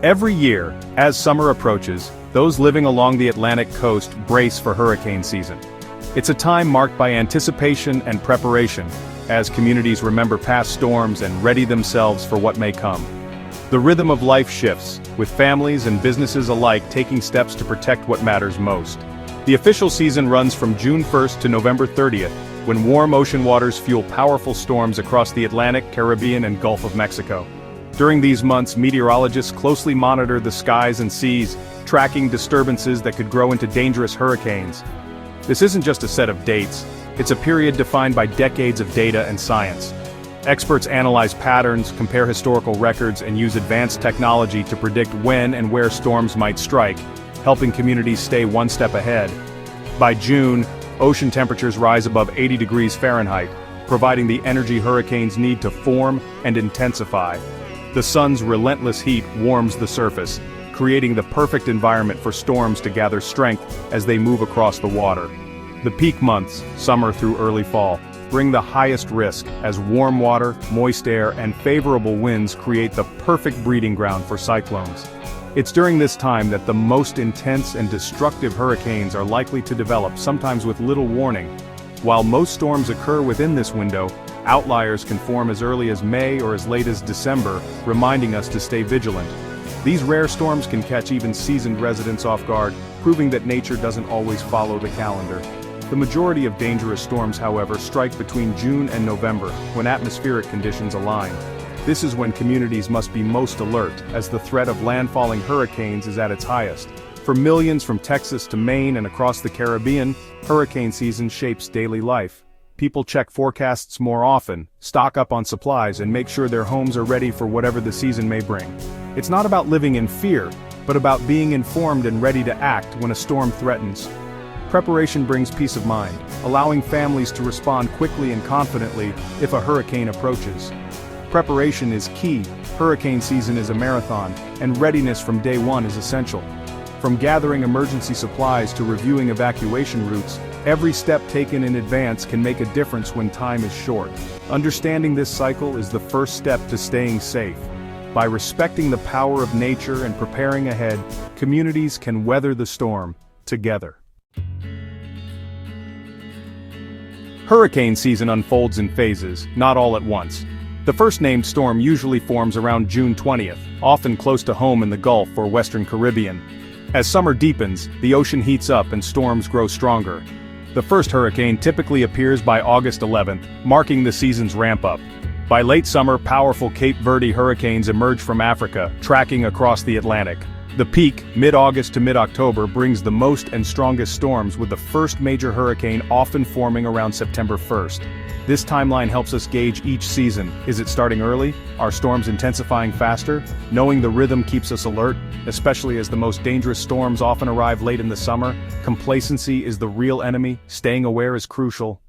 Every year, as summer approaches, those living along the Atlantic coast brace for hurricane season. It's a time marked by anticipation and preparation, as communities remember past storms and ready themselves for what may come. The rhythm of life shifts, with families and businesses alike taking steps to protect what matters most. The official season runs from June 1st to November 30th, when warm ocean waters fuel powerful storms across the Atlantic, Caribbean, and Gulf of Mexico. During these months, meteorologists closely monitor the skies and seas, tracking disturbances that could grow into dangerous hurricanes. This isn't just a set of dates, it's a period defined by decades of data and science. Experts analyze patterns, compare historical records, and use advanced technology to predict when and where storms might strike, helping communities stay one step ahead. By June, ocean temperatures rise above 80 degrees Fahrenheit, providing the energy hurricanes need to form and intensify. The sun's relentless heat warms the surface, creating the perfect environment for storms to gather strength as they move across the water. The peak months, summer through early fall, bring the highest risk as warm water, moist air, and favorable winds create the perfect breeding ground for cyclones. It's during this time that the most intense and destructive hurricanes are likely to develop, sometimes with little warning. While most storms occur within this window, outliers can form as early as May or as late as December, reminding us to stay vigilant. These rare storms can catch even seasoned residents off guard, proving that nature doesn't always follow the calendar. The majority of dangerous storms, however, strike between June and November, when atmospheric conditions align. This is when communities must be most alert, as the threat of landfalling hurricanes is at its highest. For millions from Texas to Maine and across the Caribbean, hurricane season shapes daily life. People check forecasts more often, stock up on supplies, and make sure their homes are ready for whatever the season may bring. It's not about living in fear, but about being informed and ready to act when a storm threatens. Preparation brings peace of mind, allowing families to respond quickly and confidently if a hurricane approaches. Preparation is key. Hurricane season is a marathon, and readiness from day one is essential. From gathering emergency supplies to reviewing evacuation routes, every step taken in advance can make a difference when time is short. Understanding this cycle is the first step to staying safe. By respecting the power of nature and preparing ahead, communities can weather the storm together. Hurricane season unfolds in phases, not all at once. The first named storm usually forms around June 20th, often close to home in the Gulf or Western Caribbean. As summer deepens, the ocean heats up and storms grow stronger. The first hurricane typically appears by August 11th, marking the season's ramp-up. By late summer, powerful Cape Verde hurricanes emerge from Africa, tracking across the Atlantic. The peak, mid-August to mid-October, brings the most and strongest storms, with the first major hurricane often forming around September 1st. This timeline helps us gauge each season. Is it starting early? Are storms intensifying faster? Knowing the rhythm keeps us alert, especially as the most dangerous storms often arrive late in the summer. Complacency is the real enemy. Staying aware is crucial.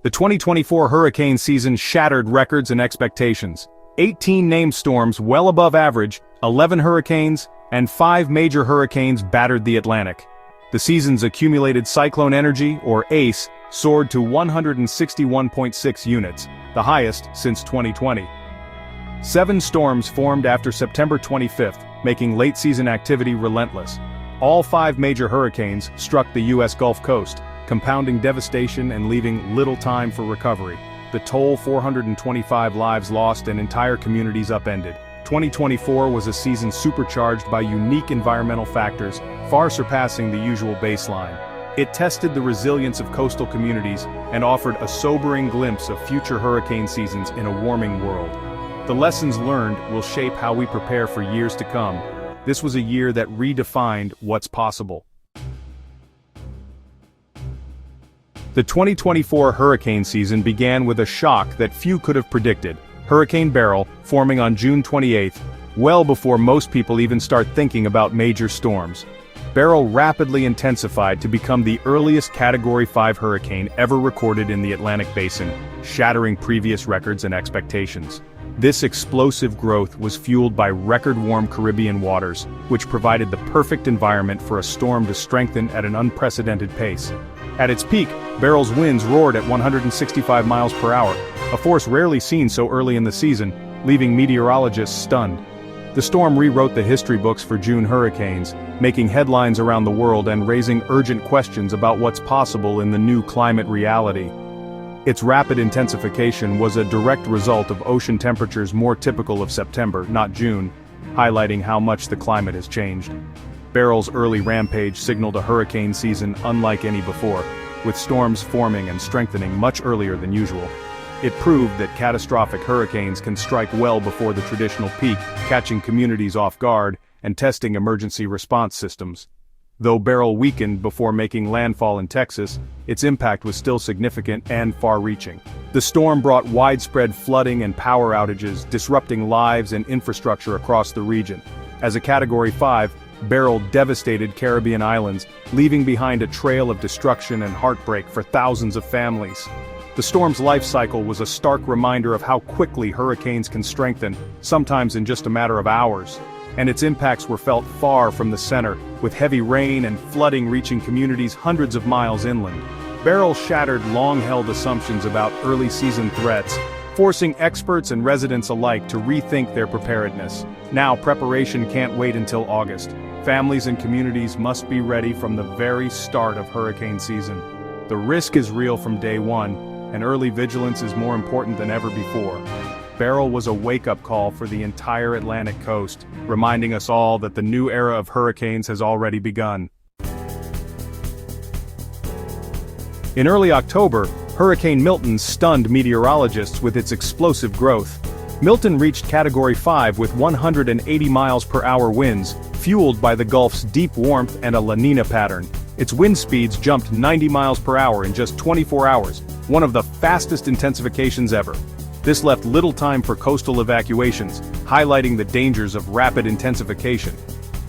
The 2024 hurricane season shattered records and expectations. 18 named storms well above average, 11 hurricanes, and 5 major hurricanes battered the Atlantic. The season's accumulated cyclone energy, or ACE, soared to 161.6 units, the highest since 2020. 7 storms formed after September 25th, making late-season activity relentless. All 5 major hurricanes struck the U.S. Gulf Coast, compounding devastation and leaving little time for recovery. The toll: 425 lives lost and entire communities upended. 2024 was a season supercharged by unique environmental factors, far surpassing the usual baseline. It tested the resilience of coastal communities and offered a sobering glimpse of future hurricane seasons in a warming world. The lessons learned will shape how we prepare for years to come. This was a year that redefined what's possible. The 2024 hurricane season began with a shock that few could have predicted: Hurricane Beryl, forming on June 28th, well before most people even start thinking about major storms. Beryl rapidly intensified to become the earliest Category 5 hurricane ever recorded in the Atlantic Basin, shattering previous records and expectations. This explosive growth was fueled by record-warm Caribbean waters, which provided the perfect environment for a storm to strengthen at an unprecedented pace. At its peak, Beryl's winds roared at 165 miles per hour, a force rarely seen so early in the season, leaving meteorologists stunned. The storm rewrote the history books for June hurricanes, making headlines around the world and raising urgent questions about what's possible in the new climate reality. Its rapid intensification was a direct result of ocean temperatures more typical of September, not June, highlighting how much the climate has changed. Beryl's early rampage signaled a hurricane season unlike any before, with storms forming and strengthening much earlier than usual. It proved that catastrophic hurricanes can strike well before the traditional peak, catching communities off guard and testing emergency response systems. Though Beryl weakened before making landfall in Texas, its impact was still significant and far-reaching. The storm brought widespread flooding and power outages, disrupting lives and infrastructure across the region. As a Category 5, Beryl devastated Caribbean islands, leaving behind a trail of destruction and heartbreak for thousands of families. The storm's life cycle was a stark reminder of how quickly hurricanes can strengthen, sometimes in just a matter of hours. And its impacts were felt far from the center, with heavy rain and flooding reaching communities hundreds of miles inland. Beryl shattered long-held assumptions about early-season threats, forcing experts and residents alike to rethink their preparedness. Now preparation can't wait until August. Families and communities must be ready from the very start of hurricane season. The risk is real from day one, and early vigilance is more important than ever before. Beryl was a wake-up call for the entire Atlantic coast, reminding us all that the new era of hurricanes has already begun. In early October, Hurricane Milton stunned meteorologists with its explosive growth. Milton reached Category 5 with 180 miles per hour winds, fueled by the Gulf's deep warmth and a La Nina pattern. Its wind speeds jumped 90 miles per hour in just 24 hours, one of the fastest intensifications ever. This left little time for coastal evacuations, highlighting the dangers of rapid intensification.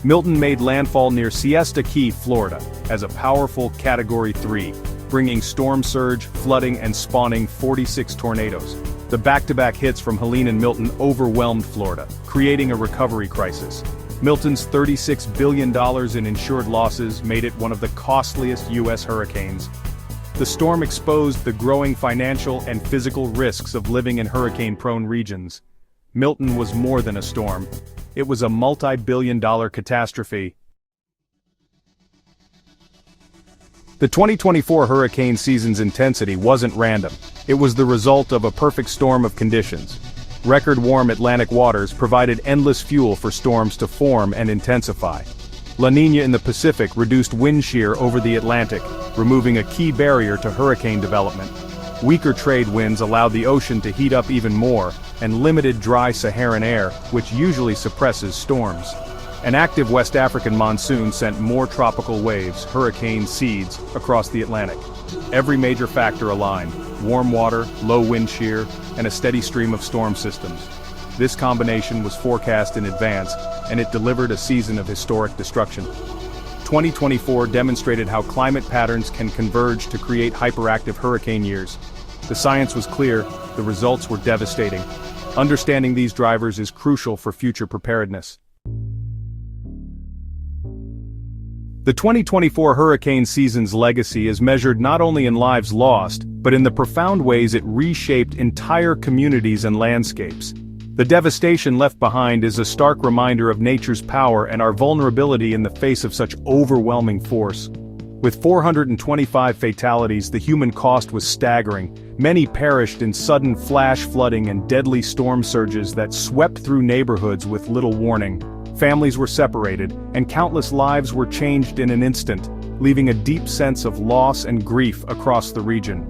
Milton made landfall near Siesta Key, Florida, as a powerful Category 3, bringing storm surge, flooding, and spawning 46 tornadoes. The back-to-back hits from Helene and Milton overwhelmed Florida, creating a recovery crisis. Milton's $36 billion in insured losses made it one of the costliest U.S. hurricanes. The storm exposed the growing financial and physical risks of living in hurricane-prone regions. Milton was more than a storm. It was a multi-billion-dollar catastrophe. The 2024 hurricane season's intensity wasn't random. It was the result of a perfect storm of conditions. Record-warm Atlantic waters provided endless fuel for storms to form and intensify. La Nina in the Pacific reduced wind shear over the Atlantic, removing a key barrier to hurricane development. Weaker trade winds allowed the ocean to heat up even more, and limited dry Saharan air, which usually suppresses storms. An active West African monsoon sent more tropical waves, hurricane seeds, across the Atlantic. Every major factor aligned: warm water, low wind shear, and a steady stream of storm systems. This combination was forecast in advance, and it delivered a season of historic destruction. 2024 demonstrated how climate patterns can converge to create hyperactive hurricane years. The science was clear, the results were devastating. Understanding these drivers is crucial for future preparedness. The 2024 hurricane season's legacy is measured not only in lives lost, but in the profound ways it reshaped entire communities and landscapes. The devastation left behind is a stark reminder of nature's power and our vulnerability in the face of such overwhelming force. With 425 fatalities, the human cost was staggering. Many perished in sudden flash flooding and deadly storm surges that swept through neighborhoods with little warning. Families were separated, and countless lives were changed in an instant, leaving a deep sense of loss and grief across the region.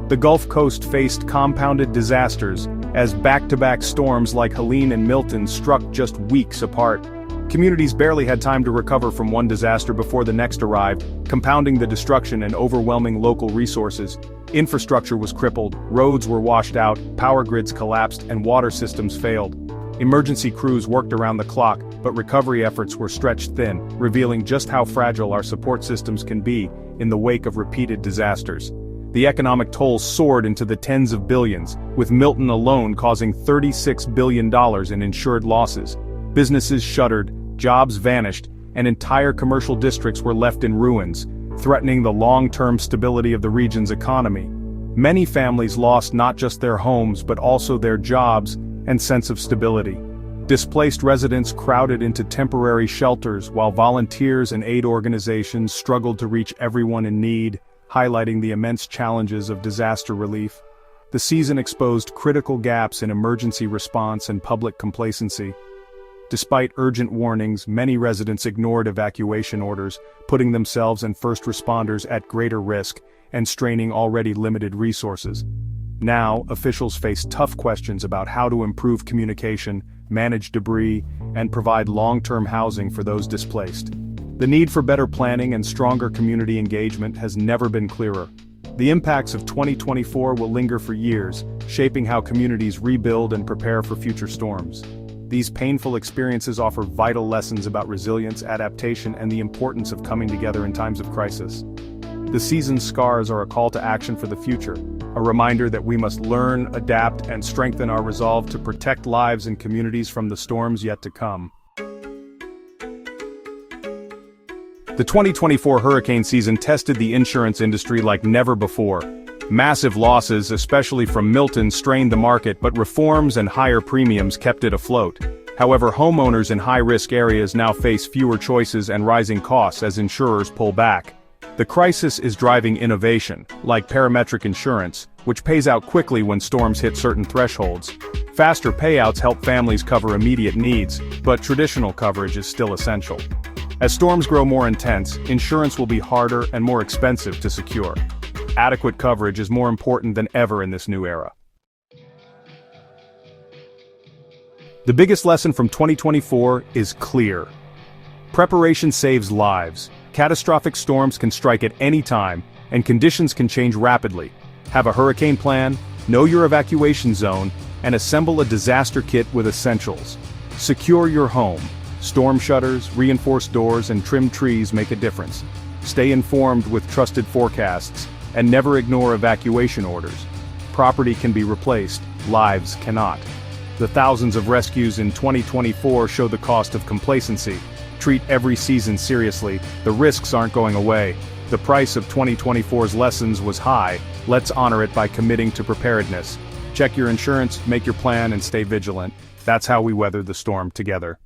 The Gulf Coast faced compounded disasters, as back-to-back storms like Helene and Milton struck just weeks apart. Communities barely had time to recover from one disaster before the next arrived, compounding the destruction and overwhelming local resources. Infrastructure was crippled, roads were washed out, power grids collapsed, and water systems failed. Emergency crews worked around the clock, but recovery efforts were stretched thin, revealing just how fragile our support systems can be in the wake of repeated disasters. The economic toll soared into the tens of billions, with Milton alone causing $36 billion in insured losses. Businesses shuttered, jobs vanished, and entire commercial districts were left in ruins, threatening the long-term stability of the region's economy. Many families lost not just their homes but also their jobs, and sense of stability. Displaced residents crowded into temporary shelters while volunteers and aid organizations struggled to reach everyone in need, highlighting the immense challenges of disaster relief. The season exposed critical gaps in emergency response and public complacency. Despite urgent warnings, many residents ignored evacuation orders, putting themselves and first responders at greater risk and straining already limited resources. Now, officials face tough questions about how to improve communication, manage debris, and provide long-term housing for those displaced. The need for better planning and stronger community engagement has never been clearer. The impacts of 2024 will linger for years, shaping how communities rebuild and prepare for future storms. These painful experiences offer vital lessons about resilience, adaptation, and the importance of coming together in times of crisis. The season's scars are a call to action for the future, a reminder that we must learn, adapt, and strengthen our resolve to protect lives and communities from the storms yet to come. The 2024 hurricane season tested the insurance industry like never before. Massive losses, especially from Milton, strained the market, but reforms and higher premiums kept it afloat. However, homeowners in high-risk areas now face fewer choices and rising costs as insurers pull back. The crisis is driving innovation, like parametric insurance, which pays out quickly when storms hit certain thresholds. Faster payouts help families cover immediate needs, but traditional coverage is still essential. As storms grow more intense, insurance will be harder and more expensive to secure. Adequate coverage is more important than ever in this new era. The biggest lesson from 2024 is clear. Preparation saves lives. Catastrophic storms can strike at any time, and conditions can change rapidly. Have a hurricane plan, know your evacuation zone, and assemble a disaster kit with essentials. Secure your home. Storm shutters, reinforced doors, and trimmed trees make a difference. Stay informed with trusted forecasts, and never ignore evacuation orders. Property can be replaced, lives cannot. The thousands of rescues in 2024 show the cost of complacency. Treat every season seriously, the risks aren't going away. The price of 2024's lessons was high, let's honor it by committing to preparedness. Check your insurance, make your plan, and stay vigilant. That's how we weather the storm together.